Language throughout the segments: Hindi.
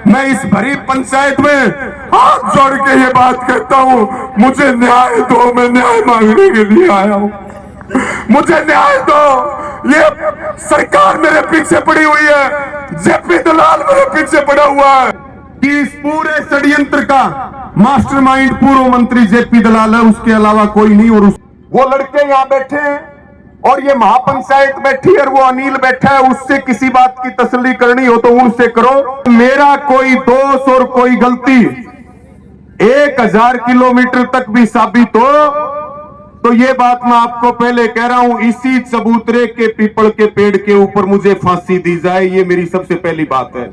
मैं इस भरी पंचायत में हाथ जोड़ के ये बात कहता हूं, मुझे न्याय दो, मैं न्याय मांगने के लिए आया हूं, मुझे न्याय दो। ये सरकार मेरे पीछे पड़ी हुई है, जेपी दलाल मेरे पीछे पड़ा हुआ है कि इस पूरे षड्यंत्र का मास्टरमाइंड पूर्व मंत्री जेपी दलाल है, उसके अलावा कोई नहीं। और वो लड़के यहां बैठे हैं और ये महापंचायत बैठी है और वो अनिल बैठा है, उससे किसी बात की तसल्ली करनी हो तो उनसे करो। मेरा कोई दोष और कोई गलती 1000 किलोमीटर तक भी साबित हो तो ये बात मैं आपको पहले कह रहा हूं, इसी चबूतरे के पीपल के पेड़ के ऊपर मुझे फांसी दी जाए, ये मेरी सबसे पहली बात है।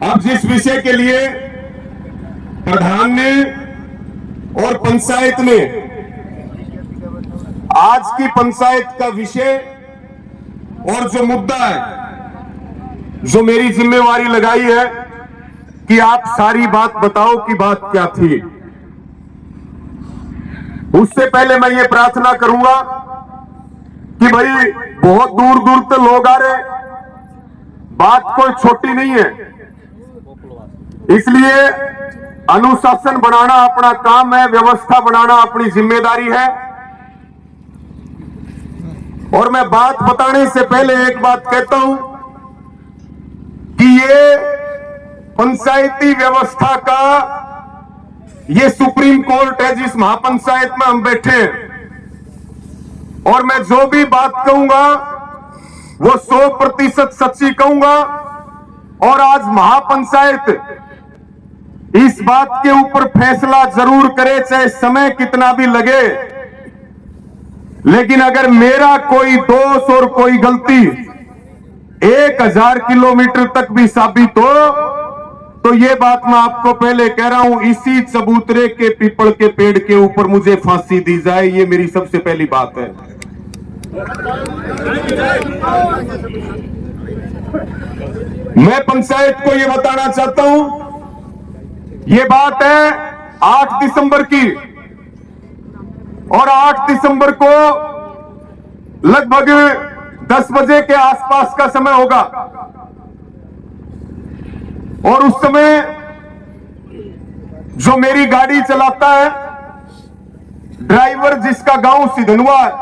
अब जिस विषय के लिए प्रधान ने और पंचायत ने आज की पंचायत का विषय और जो मुद्दा है, जो मेरी जिम्मेवारी लगाई है कि आप सारी बात बताओ कि बात क्या थी, उससे पहले मैं ये प्रार्थना करूंगा कि भाई बहुत दूर दूर तक लोग आ रहे, बात कोई छोटी नहीं है, इसलिए अनुशासन बनाना अपना काम है, व्यवस्था बनाना अपनी जिम्मेदारी है। और मैं बात बताने से पहले एक बात कहता हूं कि ये पंचायती व्यवस्था का ये सुप्रीम कोर्ट है जिस महापंचायत में हम बैठे हैं, और मैं जो भी बात कहूंगा वो 100% सच्ची कहूंगा। और आज महापंचायत इस बात के ऊपर फैसला जरूर करे, चाहे समय कितना भी लगे, लेकिन अगर मेरा कोई दोष और कोई गलती 1000 किलोमीटर तक भी साबित हो तो ये बात मैं आपको पहले कह रहा हूं, इसी चबूतरे के पीपल के पेड़ के ऊपर मुझे फांसी दी जाए, ये मेरी सबसे पहली बात है। मैं पंचायत को ये बताना चाहता हूं, ये बात है 8 दिसंबर की, और 8 दिसंबर को लगभग 10 बजे के आसपास का समय होगा, और उस समय जो मेरी गाड़ी चलाता है ड्राइवर, जिसका गांव सिधनवा है,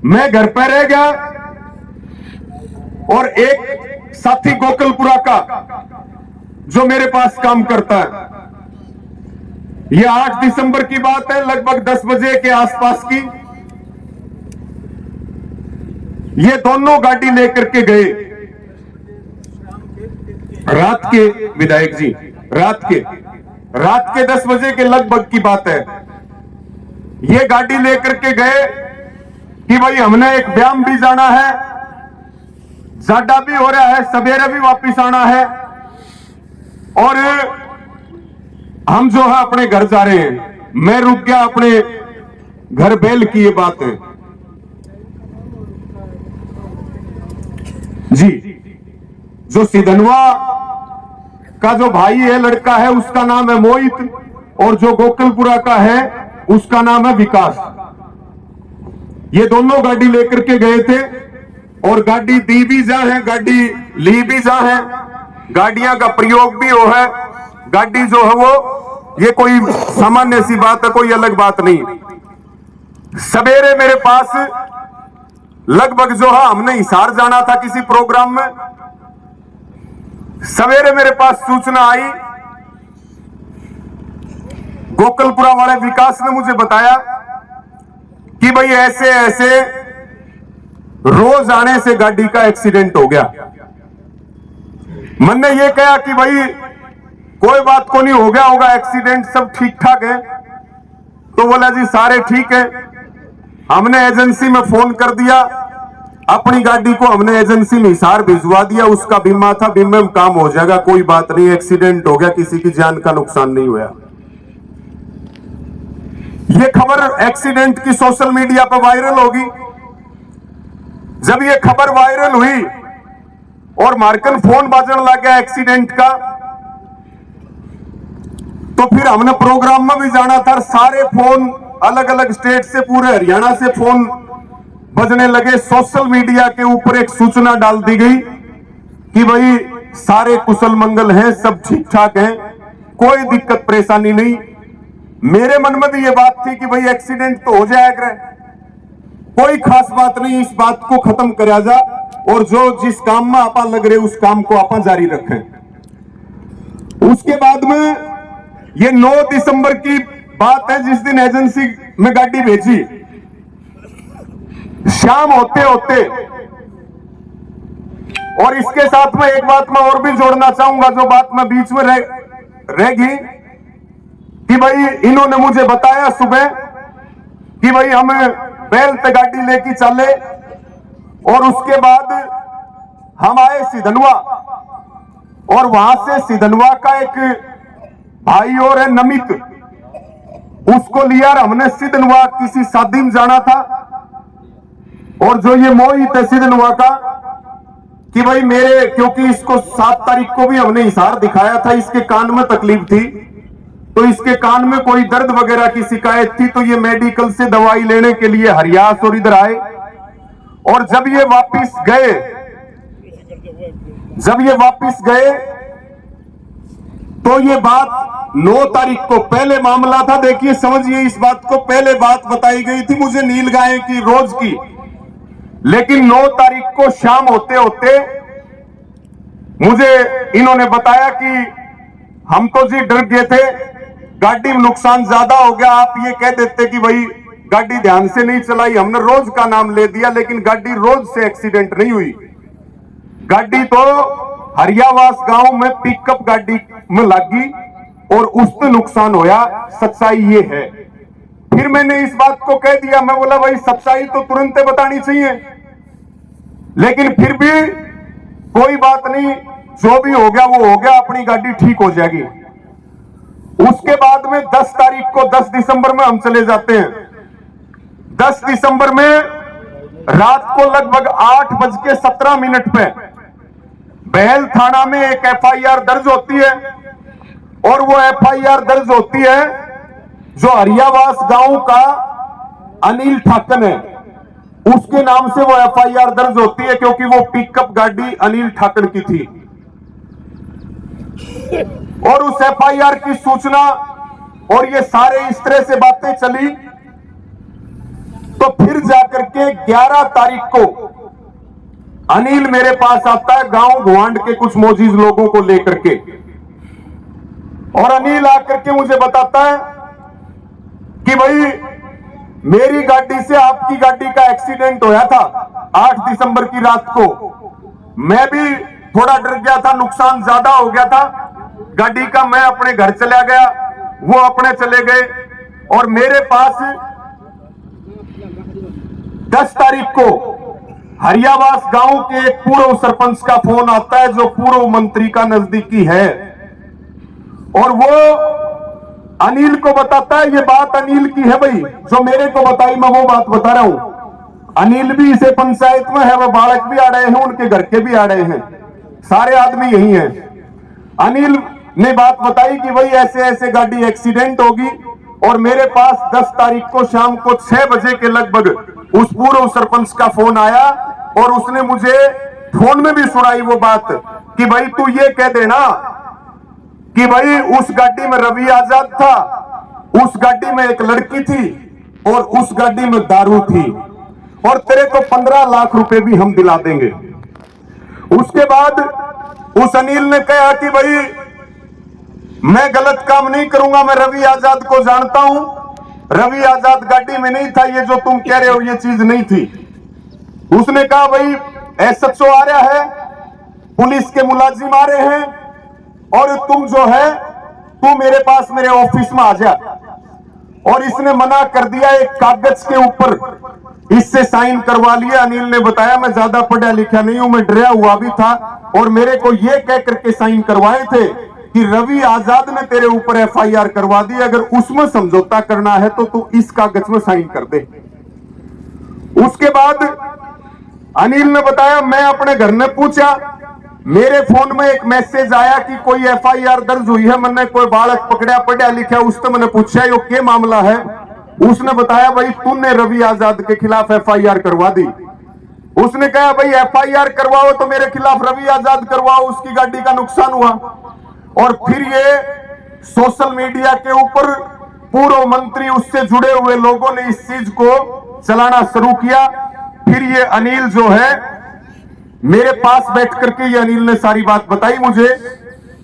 मैं घर पर रह गया और एक साथी गोकलपुरा का जो मेरे पास काम करता है, ये 8 दिसंबर की बात है, लगभग 10 बजे के आसपास की, ये दोनों गाड़ी लेकर के गए रात के, विधायक जी रात के 10 बजे के लगभग की बात है, ये गाड़ी लेकर के गए कि भाई हमने एक व्यायाम भी जाना है, जाडा भी हो रहा है, सवेरे भी वापिस आना है, और हम जो है अपने घर जा रहे हैं। मैं रुक गया अपने घर बेल की, ये बात है जी। जो सिधनवा का जो भाई है, लड़का है, उसका नाम है मोहित, और जो गोकलपुरा का है उसका नाम है विकास। ये दोनों गाड़ी लेकर के गए थे, और गाड़ी दी भी जा है, गाड़ी ली भी जा है, गाड़ियां का प्रयोग भी हो है, गाड़ी जो है वो ये कोई सामान्य सी बात है, कोई अलग बात नहीं। सवेरे मेरे पास लगभग जो है, हमने हिसार जाना था किसी प्रोग्राम में, सवेरे मेरे पास सूचना आई, गोकलपुरा वाले विकास ने मुझे बताया कि भाई ऐसे ऐसे रोज आने से गाड़ी का एक्सीडेंट हो गया। मैंने ये कहा कि भाई कोई बात को नहीं, हो गया होगा एक्सीडेंट, सब ठीक ठाक है। तो बोला जी सारे ठीक है। हमने एजेंसी में फोन कर दिया, अपनी गाड़ी को हमने एजेंसी में हिसार भिजवा दिया, उसका बीमा था, बीमे में काम हो जाएगा, कोई बात नहीं, एक्सीडेंट हो गया, किसी की जान का नुकसान नहीं हुआ। ये खबर एक्सीडेंट की सोशल मीडिया पर वायरल होगी। जब ये खबर वायरल हुई और मार्कन फोन बाजन लग गया एक्सीडेंट का, तो फिर हमने प्रोग्राम में भी जाना था, सारे फोन अलग अलग स्टेट से, पूरे हरियाणा से फोन बजने लगे। सोशल मीडिया के ऊपर एक सूचना डाल दी गई कि भाई सारे कुशल मंगल हैं, सब ठीक ठाक हैं, कोई दिक्कत परेशानी नहीं। मेरे मन में भी ये बात थी कि भाई एक्सीडेंट तो हो जाएगा, कोई खास बात नहीं, इस बात को खत्म करा जा और जो जिस काम में आपा लग रहे उस काम को आपा जारी रखें। उसके बाद में ये 9 दिसंबर की बात है, जिस दिन एजेंसी में गाड़ी भेजी। शाम होते होते, और इसके साथ में एक बात मैं और भी जोड़ना चाहूंगा, जो बात मैं बीच में रह गई कि भाई इन्होंने मुझे बताया सुबह कि भाई हम बैल पे गाड़ी लेके चले और उसके बाद हम आए सिधनवा, और वहां से सिधनवा का एक भाई और है नमित, उसको लिया और हमने सिधनवा किसी शादी में जाना था। और जो ये मोहित है सिधनवा का कि भाई मेरे, क्योंकि इसको 7 तारीख को भी हमने इशारा दिखाया था, इसके कान में तकलीफ थी, तो इसके कान में कोई दर्द वगैरह की शिकायत थी, तो ये मेडिकल से दवाई लेने के लिए हरियास और इधर आए। और जब ये वापस गए तो ये बात 9 तारीख को पहले मामला था। देखिए समझिए, इस बात को पहले बात बताई गई थी मुझे नीलगाय की रोज की, लेकिन 9 तारीख को शाम होते होते मुझे इन्होंने बताया कि हम तो जी डर गए थे, गाड़ी में नुकसान ज्यादा हो गया, आप ये कह देते कि भाई गाड़ी ध्यान से नहीं चलाई, हमने रोज का नाम ले दिया, लेकिन गाड़ी रोज से एक्सीडेंट नहीं हुई। गाड़ी तो हरियावास गांव में पिकअप गाड़ी में लगी और उसमें नुकसान होया, सच्चाई ये है। फिर मैंने इस बात को कह दिया, मैं बोला भाई सच्चाई तो तुरंत बतानी चाहिए, लेकिन फिर भी कोई बात नहीं, जो भी हो गया वो हो गया, अपनी गाड़ी ठीक हो जाएगी। उसके बाद में 10 तारीख को 10 दिसंबर में हम चले जाते हैं। 10 दिसंबर में रात को लगभग 8:17 पे बहल थाना में एक एफआईआर दर्ज होती है, और वो एफआईआर दर्ज होती है जो हरियावास गांव का अनिल ठाकन है, उसके नाम से वो एफआईआर दर्ज होती है, क्योंकि वो पिकअप गाड़ी अनिल ठाकन की थी। और उस एफआईआर की सूचना और ये सारे इस तरह से बातें चली, तो फिर जाकर के 11 तारीख को अनिल मेरे पास आता है गांव घुआंड के कुछ मोजीज लोगों को लेकर के, और अनिल आकर के मुझे बताता है कि भाई मेरी गाड़ी से आपकी गाड़ी का एक्सीडेंट होया था 8 दिसंबर की रात को। मैं भी थोड़ा डर गया था, नुकसान ज्यादा हो गया था गाड़ी का। मैं अपने घर चला गया, वो अपने चले गए, और मेरे पास 10 तारीख को हरियावास गांव के एक पूर्व सरपंच का फोन आता है, जो पूर्व मंत्री का नजदीकी है, और वो अनिल को बताता है। ये बात अनिल की है भाई, जो मेरे को बताई, मैं वो बात बता रहा हूं। अनिल भी इसे पंचायत में है, वो बालक भी आ रहे हैं, उनके घर के भी आ रहे हैं, सारे आदमी यही हैं। अनिल ने बात बताई कि भाई ऐसे ऐसे गाड़ी एक्सीडेंट होगी, और मेरे पास 10 तारीख को शाम को 6 बजे के लगभग उस पूर्व सरपंच का फोन आया, और उसने मुझे फोन में भी सुनाई वो बात कि भाई तू ये कह देना कि भाई उस गाड़ी में रवि आजाद था, उस गाड़ी में एक लड़की थी, और उस गाड़ी में दारू थी, और तेरे को 15 लाख रुपए भी हम दिला देंगे। उसके बाद उस अनिल ने कहा कि भाई मैं गलत काम नहीं करूंगा, मैं रवि आजाद को जानता हूं, रवि आजाद गाड़ी में नहीं था, ये जो तुम कह रहे हो ये चीज नहीं थी। उसने कहा भाई एसएचओ आ रहा है, पुलिस के मुलाजिम आ रहे हैं, और तुम जो है तू मेरे पास मेरे ऑफिस में आ जा। और इसने मना कर दिया, एक कागज के ऊपर इससे साइन करवा लिया। अनिल ने बताया मैं ज्यादा पढ़ा लिखा नहीं हूं, मैं डरा हुआ भी था, और मेरे को यह कह करके साइन करवाए थे कि रवि आजाद ने तेरे ऊपर एफआईआर करवा दी, अगर उसमें समझौता करना है तो तू इस कागज में साइन कर दे। उसके बाद अनिल ने बताया मैं अपने घर में पूछा, मेरे फोन में एक मैसेज आया कि कोई एफआईआर दर्ज हुई है, मैंने कोई बालक पकड़ा पढ़ा लिखा, उससे मैंने पूछा यो क्या मामला है। उसने बताया भाई तूने रवि आजाद के खिलाफ एफआईआर करवा दी। उसने कहा भाई एफआईआर करवाओ तो मेरे खिलाफ रवि आजाद करवाओ, उसकी गाड़ी का नुकसान हुआ। और फिर ये सोशल मीडिया के ऊपर पूर्व मंत्री उससे जुड़े हुए लोगों ने इस चीज को चलाना शुरू किया। फिर ये अनिल जो है मेरे पास बैठ करके ये अनिल ने सारी बात बताई मुझे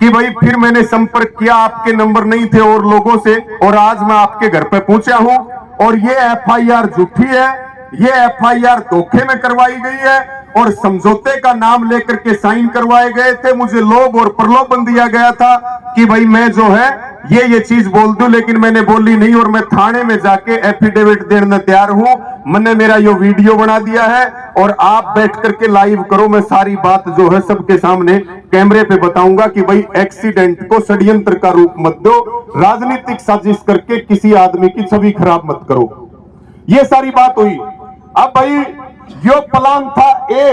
कि भाई फिर मैंने संपर्क किया, आपके नंबर नहीं थे और लोगों से, और आज मैं आपके घर पे पहुंचा हूं और ये एफआईआर झूठी है, ये एफआईआर धोखे में करवाई गई है और समझौते का नाम लेकर के साइन करवाए गए थे। मुझे लोभ और प्रलोभन दिया गया था कि भाई मैं जो है ये चीज बोल दूं, लेकिन मैंने बोली नहीं और मैं थाने में जाके एफिडेविट देने तैयार हूं। मैंने मेरा ये वीडियो बना दिया है और आप बैठ करके लाइव करो, मैं सारी बात जो है सबके सामने कैमरे पे बताऊंगा कि भाई एक्सीडेंट को षड्यंत्र का रूप मत दो, राजनीतिक साजिश करके किसी आदमी की छवि खराब मत करो। ये सारी बात हुई। अब भाई जो प्लान था ए,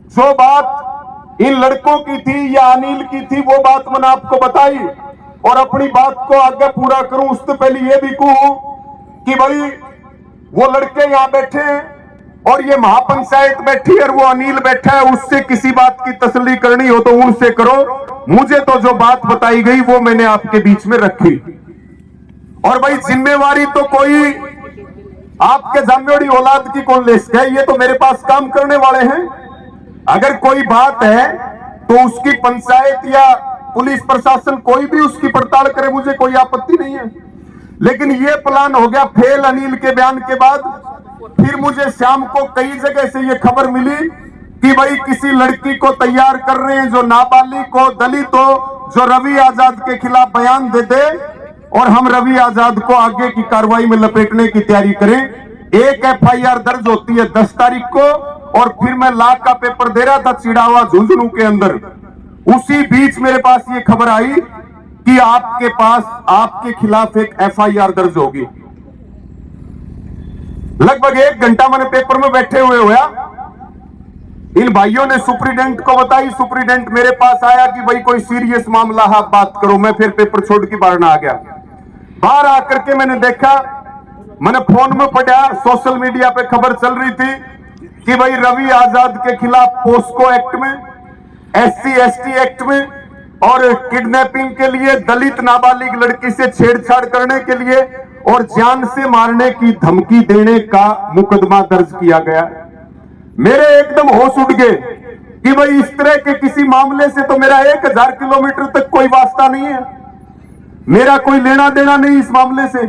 जो बात इन लड़कों की थी या अनिल की थी वो बात मैंने आपको बताई और अपनी बात को आगे पूरा करूं उससे पहले ये भी कहूं कि भाई वो लड़के यहां बैठे हैं और ये महापंचायत बैठी है और वो अनिल बैठा है, उससे किसी बात की तसल्ली करनी हो तो उनसे करो। मुझे तो जो बात बताई गई वो मैंने आपके बीच में रखी। और भाई जिम्मेवारी तो कोई आपके जामियोड़ी औलाद की कौन ले सके, ये तो मेरे पास काम करने वाले हैं। अगर कोई बात है तो उसकी पंचायत या पुलिस प्रशासन कोई भी उसकी पड़ताल करे, मुझे कोई आपत्ति नहीं है। लेकिन ये प्लान हो गया फेल अनिल के बयान के बाद। फिर मुझे शाम को कई जगह से ये खबर मिली कि भाई किसी लड़की को तैयार कर रहे हैं जो नाबालिग हो, दलित हो, जो रवि आजाद के खिलाफ बयान दे दे और हम रवि आजाद को आगे की कार्रवाई में लपेटने की तैयारी करें। एक एफआईआर दर्ज होती है 10 तारीख को और फिर मैं ला का पेपर दे रहा था चिड़ावा झुंझुनू के अंदर। उसी बीच मेरे पास ये खबर आई कि आपके पास आपके खिलाफ एक एफआईआर दर्ज होगी। लगभग 1 घंटा मैंने पेपर में बैठे हुए हुआ। इन भाइयों ने सुप्रीडेंट को बताई, सुप्रीडेंट मेरे पास आया कि भाई कोई सीरियस मामला है, बात करो। मैं फिर पेपर छोड़ के बाहर आ गया। बाहर आकर के मैंने देखा, मैंने फोन में पढ़ा, सोशल मीडिया पे खबर चल रही थी कि भाई रवि आजाद के खिलाफ पोस्को एक्ट में, SC/ST एक्ट में और किडनैपिंग के लिए, दलित नाबालिग लड़की से छेड़छाड़ करने के लिए और जान से मारने की धमकी देने का मुकदमा दर्ज किया गया। मेरे एकदम होश उड़ गए कि भाई इस तरह के किसी मामले से तो मेरा 1000 किलोमीटर तक कोई वास्ता नहीं है, मेरा कोई लेना देना नहीं इस मामले से।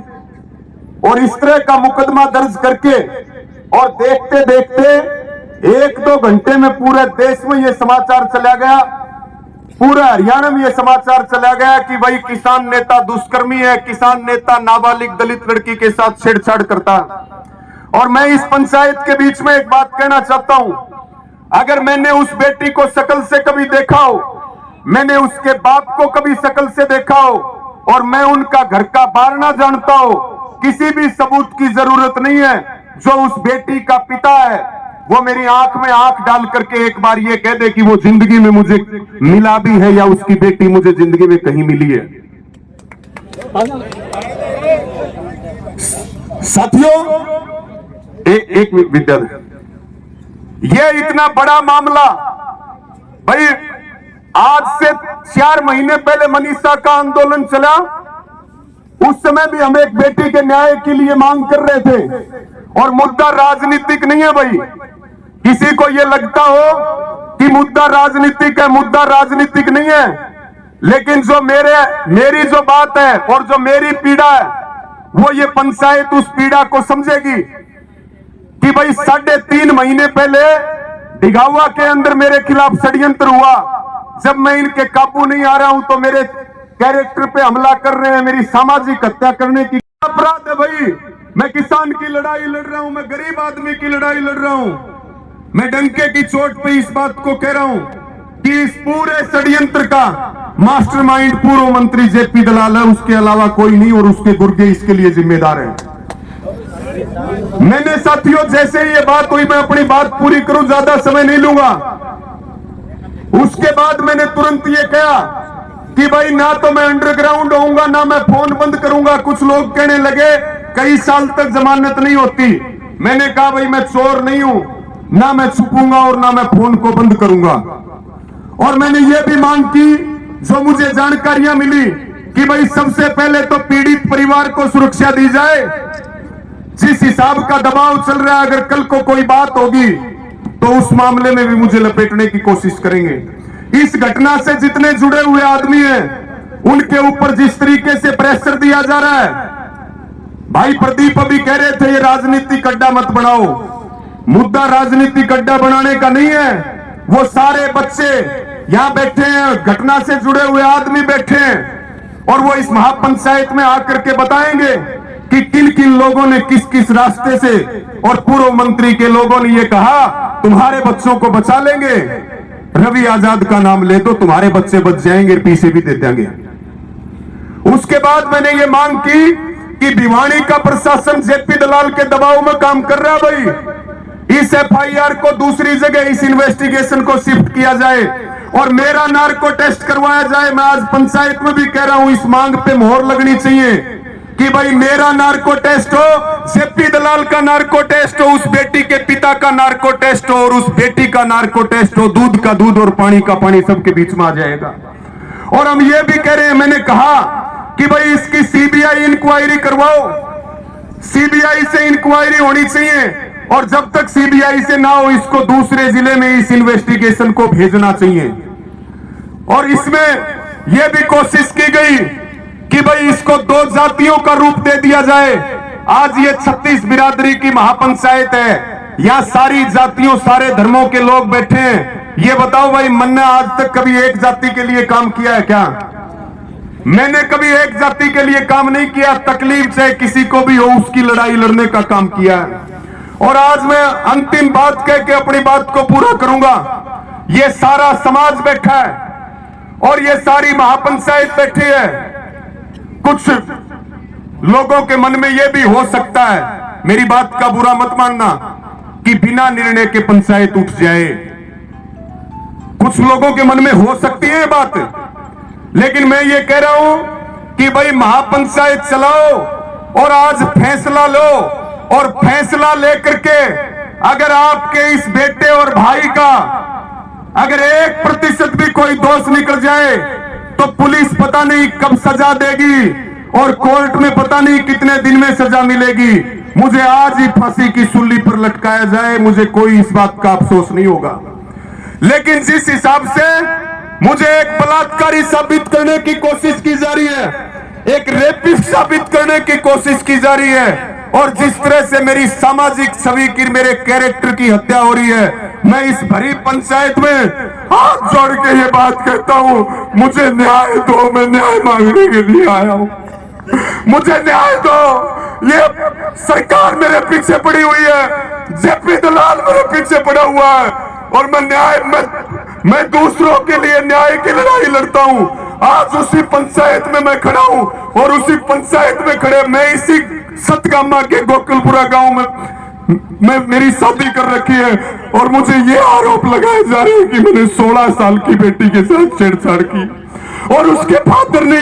और इस तरह का मुकदमा दर्ज करके और देखते देखते 1-2 घंटे में पूरे देश में यह समाचार चला गया, पूरा हरियाणा में यह समाचार चला गया कि भाई किसान नेता दुष्कर्मी है, किसान नेता नाबालिग दलित लड़की के साथ छेड़छाड़ करता। और मैं इस पंचायत के बीच में एक बात कहना चाहता हूं, अगर मैंने उस बेटी को शकल से कभी देखा हो, मैंने उसके बाप को कभी शकल से देखा हो और मैं उनका घर का बारना जानता हो, किसी भी सबूत की जरूरत नहीं है। जो उस बेटी का पिता है वो मेरी आंख में आंख डाल करके एक बार ये कह दे कि वो जिंदगी में मुझे मिला भी है या उसकी बेटी मुझे जिंदगी में कहीं मिली है। साथियों, एक विद्यार्थी, ये इतना बड़ा मामला, भाई आज से 4 महीने पहले मनीषा का आंदोलन चला, उस समय भी हम एक बेटी के न्याय के लिए मांग कर रहे थे। और मुद्दा राजनीतिक नहीं है भाई, किसी को यह लगता हो कि मुद्दा राजनीतिक है, मुद्दा राजनीतिक नहीं है। लेकिन जो मेरी जो बात है और जो मेरी पीड़ा है, वो ये पंचायत उस पीड़ा को समझेगी कि भाई 3.5 महीने पहले डिगावा के अंदर मेरे खिलाफ षड्यंत्र हुआ। जब मैं इनके काबू नहीं आ रहा हूं तो मेरे कैरेक्टर पे हमला कर रहे हैं, मेरी सामाजिक हत्या करने की अपराध है भाई। मैं किसान की लड़ाई लड़ रहा हूं, मैं गरीब आदमी की लड़ाई लड़ रहा हूं। मैं डंके की चोट पे इस बात को कह रहा हूं कि इस पूरे षड्यंत्र का मास्टरमाइंड पूर्व मंत्री जेपी दलाल है, उसके अलावा कोई नहीं, और उसके गुर्गे इसके लिए जिम्मेदार हैं। मैंने साथियों, जैसे ये बात हुई, मैं अपनी बात पूरी करूं, ज्यादा समय नहीं लूंगा। उसके बाद मैंने तुरंत ये कहा कि भाई ना तो मैं अंडरग्राउंड होऊंगा, ना मैं फोन बंद करूंगा। कुछ लोग कहने लगे कई साल तक जमानत नहीं होती। मैंने कहा भाई मैं चोर नहीं हूं, ना मैं छुपूंगा और ना मैं फोन को बंद करूंगा। और मैंने ये भी मांग की, जो मुझे जानकारियां मिली, कि भाई सबसे पहले तो पीड़ित परिवार को सुरक्षा दी जाए। जिस हिसाब का दबाव चल रहा है, अगर कल को कोई बात होगी तो उस मामले में भी मुझे लपेटने की कोशिश करेंगे। इस घटना से जितने जुड़े हुए आदमी हैं, उनके ऊपर जिस तरीके से प्रेशर दिया जा रहा है, भाई प्रदीप अभी कह रहे थे ये राजनीतिक अड्डा मत बनाओ। मुद्दा राजनीतिक अड्डा बनाने का नहीं है। वो सारे बच्चे यहां बैठे हैं, घटना से जुड़े हुए आदमी बैठे हैं, और वो इस महापंचायत में आकर के बताएंगे कि किन किन लोगों ने किस किस रास्ते से, और पूर्व मंत्री के लोगों ने ये कहा तुम्हारे बच्चों को बचा लेंगे, रवि आजाद का नाम ले दो तुम्हारे बच्चे बच जाएंगे, पीछे भी दे देंगे। उसके बाद मैंने ये मांग की कि भिवानी का प्रशासन जेपी दलाल के दबाव में काम कर रहा है। भाई इस एफआईआर को दूसरी जगह, इस इन्वेस्टिगेशन को शिफ्ट किया जाए और मेरा नार्को टेस्ट करवाया जाए। मैं आज पंचायत में भी कह रहा हूं, इस मांग पे मोहर लगनी चाहिए कि भाई मेरा नार्को टेस्ट हो, जेपी दलाल का नार्को टेस्ट हो, उस बेटी के पिता का नार्को टेस्ट हो, और उस बेटी का नार्को टेस्ट हो। दूध का दूध और पानी का पानी सबके बीच में आ जाएगा। और हम ये भी कह रहे हैं, मैंने कहा कि भाई इसकी सीबीआई इंक्वायरी करवाओ, सीबीआई से इंक्वायरी होनी चाहिए, और जब तक सीबीआई से ना हो इसको दूसरे जिले में इस इन्वेस्टिगेशन को भेजना चाहिए। और इसमें यह भी कोशिश की गई कि भाई इसको दो जातियों का रूप दे दिया जाए। आज ये 36 बिरादरी की महापंचायत है, यहां सारी जातियों सारे धर्मों के लोग बैठे हैं। ये बताओ भाई, मैंने आज तक कभी एक जाति के लिए काम किया है क्या? मैंने कभी एक जाति के लिए काम नहीं किया। तकलीफ चाहे किसी को भी हो, उसकी लड़ाई लड़ने का काम किया है। और आज मैं अंतिम बात कह के अपनी बात को पूरा करूंगा। ये सारा समाज बैठा है और ये सारी महापंचायत बैठी है। कुछ लोगों के मन में यह भी हो सकता है, मेरी बात का बुरा मत मानना, कि बिना निर्णय के पंचायत उठ जाए। कुछ लोगों के मन में हो सकती है बात, लेकिन मैं ये कह रहा हूं कि भाई महापंचायत चलाओ और आज फैसला लो, और फैसला लेकर के अगर आपके इस बेटे और भाई का अगर 1% भी कोई दोष निकल जाए तो पुलिस पता नहीं कब सजा देगी और कोर्ट में पता नहीं कितने दिन में सजा मिलेगी। मुझे आज ही फांसी की सूली पर लटकाया जाए, मुझे कोई इस बात का अफसोस नहीं होगा। लेकिन जिस हिसाब से मुझे एक बलात्कारी साबित करने की कोशिश की जा रही है, एक रेपिस्ट साबित करने की कोशिश की जा रही है, और जिस तरह से मेरी सामाजिक छवि की, मेरे कैरेक्टर की हत्या हो रही है, मैं इस भरी पंचायत में हाथ जोड़ के ये बात कहता हूं, मुझे न्याय दो। मैं न्याय मांगने के लिए आया हूं, मुझे न्याय दो। ये सरकार मेरे पीछे पड़ी हुई है, जेपी दलाल मेरे पीछे पड़ा हुआ है, और मैं दूसरों के लिए न्याय की लड़ाई लड़ता हूं। आज उसी पंचायत में मैं खड़ा हूं, और उसी पंचायत में खड़े मैं इसी सतगामा के गोकुलपुरा गांव में मेरी शादी कर रखी है, और मुझे ये आरोप लगाए जा रहे हैं कि मैंने 16 साल की बेटी के साथ छेड़छाड़ की। और उसके फादर ने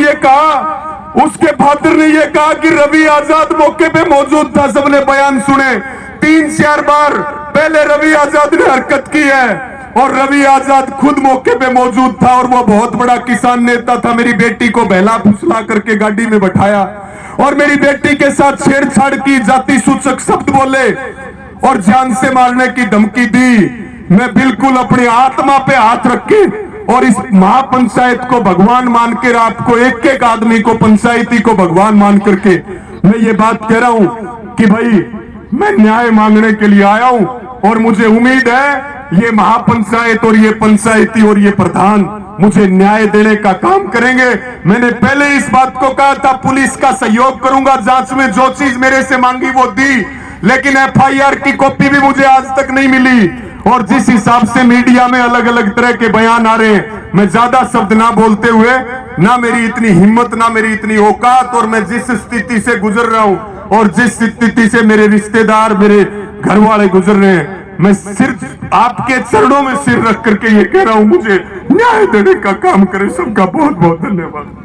ये कहा कि रवि आजाद मौके पे मौजूद था। सबने बयान सुने, 3-4 बार पहले रवि आजाद ने हरकत की है, और रवि आजाद खुद मौके पे मौजूद था, और वो बहुत बड़ा किसान नेता था। मेरी बेटी को बहला फुसला करके गाड़ी में बैठाया और मेरी बेटी के साथ छेड़छाड़ की, जाति सूचक शब्द बोले और जान से मारने की धमकी दी। मैं बिल्कुल अपनी आत्मा पे हाथ रख के और इस महापंचायत को भगवान मान के, आपको एक एक आदमी को, पंचायती को भगवान मान करके मैं ये बात कह रहा हूं कि भाई मैं न्याय मांगने के लिए आया हूं, और मुझे उम्मीद है ये महापंचायत और ये पंचायती और ये प्रधान मुझे न्याय देने का काम करेंगे। मैंने पहले इस बात को कहा था, पुलिस का सहयोग करूंगा, जांच में जो चीज मेरे से मांगी वो दी, लेकिन एफआईआर की कॉपी भी मुझे आज तक नहीं मिली। और जिस हिसाब से मीडिया में अलग अलग तरह के बयान आ रहे हैं, मैं ज्यादा शब्द ना बोलते हुए, ना मेरी इतनी हिम्मत, ना मेरी इतनी औकात, और मैं जिस स्थिति से गुजर रहा हूं और जिस स्थिति से मेरे रिश्तेदार, मेरे घर वाले गुजर रहे हैं, मैं सिर्फ आपके चरणों में सिर रख करके ये कह रहा हूं, मुझे न्याय देने का काम करें। सबका बहुत बहुत धन्यवाद।